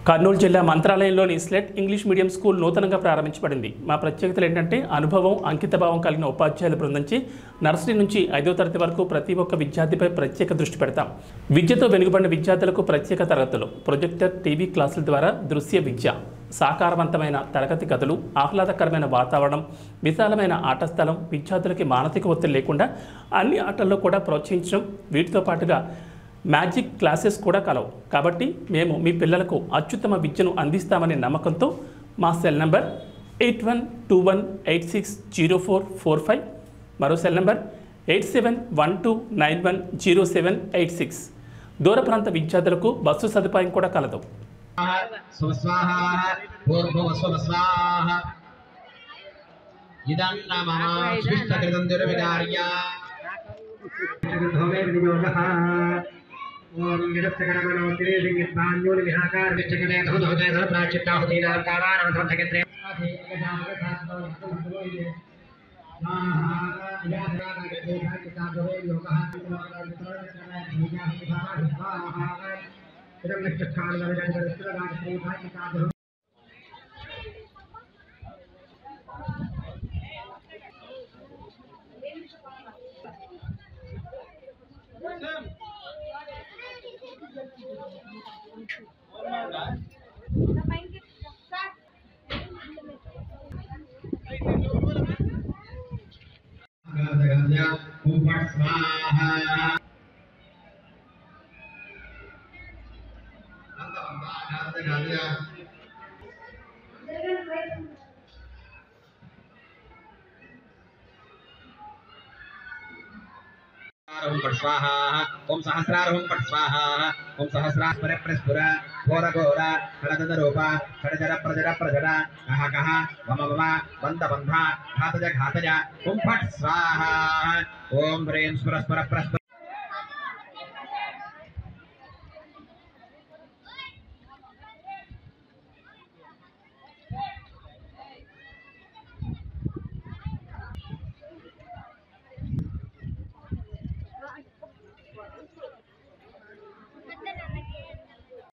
కర్నూలు జిల్లా మంత్రాలయంలోని slate English medium school నూతనంగా ప్రారంభించబడింది. మా ప్రత్యేకతలు ఏంటంటే అనుభవం, అంకితభావం కలిగిన ఉపాధ్యాయుల బృందించి నర్సరీ నుంచి 5వ తరగతి వరకు ప్రతి ఒక్క విద్యార్థిపై ప్రత్యేక దృష్టి పెడతాం. విద్యతో వెనుకబడిన విద్యార్థులకు ప్రత్యేక తరగతులు, ప్రొజెక్టర్, టీవీ క్లాసుల ద్వారా దృశ్య విద్య, సాకారవంతమైన తరగతి గదులు, ఆహ్లాదకరమైన వాతావరణం, విశాలమైన ఆట స్థలం, విద్యార్థులకి మానసిక ఒత్తిడి లేకుండా అన్ని ఆటల్లో కూడా ప్రోత్సహించడం, వీటితో పాటుగా మ్యాజిక్ క్లాసెస్ కూడా కలవు. కాబట్టి మేము మీ పిల్లలకు అత్యుత్తమ విద్యను అందిస్తామనే నమ్మకంతో మా సెల్ నంబర్ 8121860445, మరో సెల్ నంబర్ 8712910786. దూర ప్రాంత విద్యార్థులకు బస్సు సదుపాయం కూడా కలదు. ओम निरस्तकरमणोत्तिरे सिंहित्वान्योनि विहाकार विष्टकटे धुधुते धनप्राचित्ताहुतीनां कावानां धनथकेत्रे स्वाहा ओम सहस्रारहुं पट स्वाहा ओम सहस्रास्पर प्रस्फुर घोर घोर खड़दद रूपा खड़जर प्रजर प्रजर कह कह वम वम बंध बंध घातज घातज ओम फट स्वाहा ओम ह्रीं स्फुर स्फुर प्रस्फुर